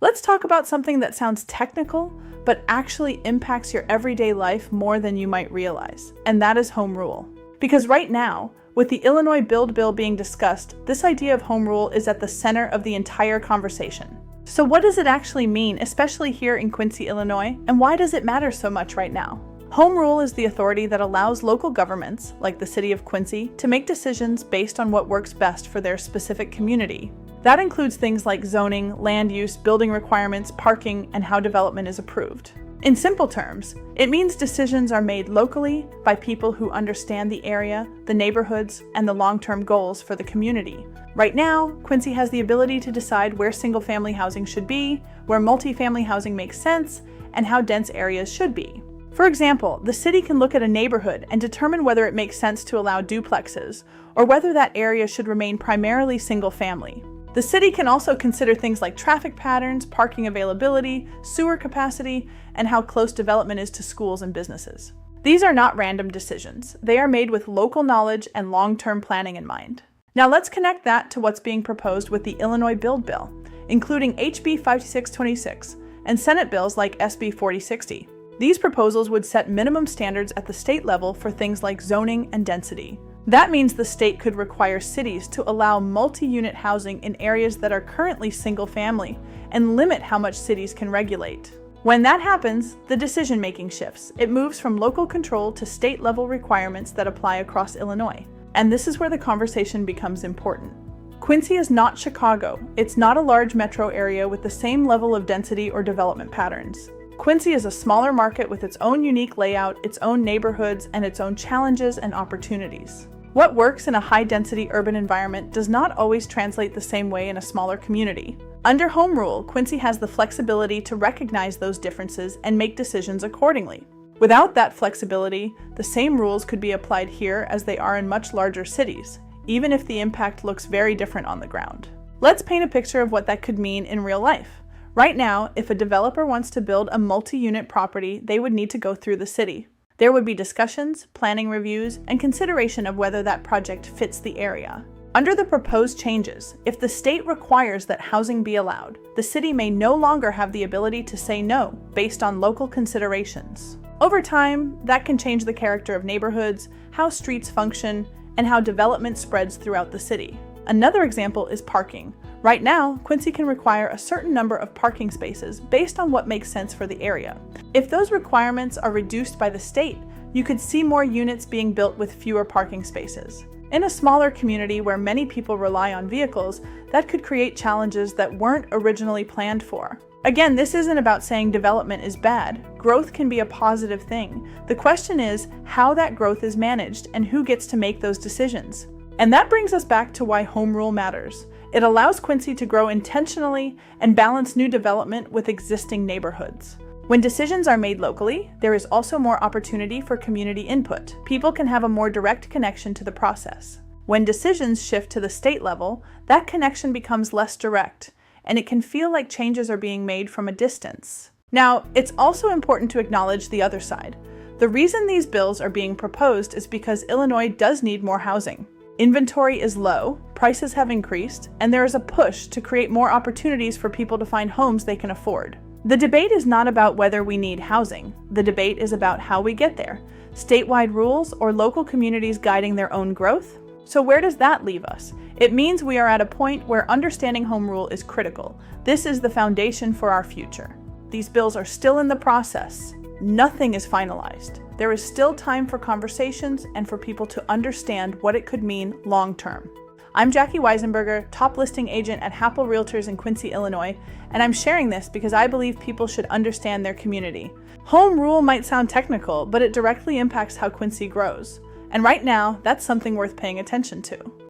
Let's talk about something that sounds technical, but actually impacts your everyday life more than you might realize, and that is home rule. Because right now, with the Illinois Build Bill being discussed, this idea of home rule is at the center of the entire conversation. So what does it actually mean, especially here in Quincy, Illinois, and why does it matter so much right now? Home rule is the authority that allows local governments, like the city of Quincy, to make decisions based on what works best for their specific community. That includes things like zoning, land use, building requirements, parking, and how development is approved. In simple terms, it means decisions are made locally by people who understand the area, the neighborhoods, and the long-term goals for the community. Right now, Quincy has the ability to decide where single-family housing should be, where multifamily housing makes sense, and how dense areas should be. For example, the city can look at a neighborhood and determine whether it makes sense to allow duplexes, or whether that area should remain primarily single-family. The city can also consider things like traffic patterns, parking availability, sewer capacity, and how close development is to schools and businesses. These are not random decisions. They are made with local knowledge and long-term planning in mind. Now let's connect that to what's being proposed with the Illinois Build Bill, including HB 5626 and Senate bills like SB 4060. These proposals would set minimum standards at the state level for things like zoning and density. That means the state could require cities to allow multi-unit housing in areas that are currently single-family and limit how much cities can regulate. When that happens, the decision-making shifts. It moves from local control to state-level requirements that apply across Illinois. And this is where the conversation becomes important. Quincy is not Chicago. It's not a large metro area with the same level of density or development patterns. Quincy is a smaller market with its own unique layout, its own neighborhoods, and its own challenges and opportunities. What works in a high-density urban environment does not always translate the same way in a smaller community. Under home rule, Quincy has the flexibility to recognize those differences and make decisions accordingly. Without that flexibility, the same rules could be applied here as they are in much larger cities, even if the impact looks very different on the ground. Let's paint a picture of what that could mean in real life. Right now, if a developer wants to build a multi-unit property, they would need to go through the city. There would be discussions, planning reviews, and consideration of whether that project fits the area. Under the proposed changes, if the state requires that housing be allowed, the city may no longer have the ability to say no based on local considerations. Over time, that can change the character of neighborhoods, how streets function, and how development spreads throughout the city. Another example is parking. Right now, Quincy can require a certain number of parking spaces based on what makes sense for the area. If those requirements are reduced by the state, you could see more units being built with fewer parking spaces. In a smaller community where many people rely on vehicles, that could create challenges that weren't originally planned for. Again, this isn't about saying development is bad. Growth can be a positive thing. The question is how that growth is managed and who gets to make those decisions. And that brings us back to why home rule matters. It allows Quincy to grow intentionally and balance new development with existing neighborhoods. When decisions are made locally, there is also more opportunity for community input. People can have a more direct connection to the process. When decisions shift to the state level, that connection becomes less direct, and it can feel like changes are being made from a distance. Now, it's also important to acknowledge the other side. The reason these bills are being proposed is because Illinois does need more housing. Inventory is low, prices have increased, and there is a push to create more opportunities for people to find homes they can afford. The debate is not about whether we need housing. The debate is about how we get there. Statewide rules or local communities guiding their own growth? So where does that leave us? It means we are at a point where understanding home rule is critical. This is the foundation for our future. These bills are still in the process. Nothing is finalized. There is still time for conversations and for people to understand what it could mean long term. I'm Jackie Weisenburger, top listing agent at Happel Realtors in Quincy, Illinois, and I'm sharing this because I believe people should understand their community. Home rule might sound technical, but it directly impacts how Quincy grows. And right now, that's something worth paying attention to.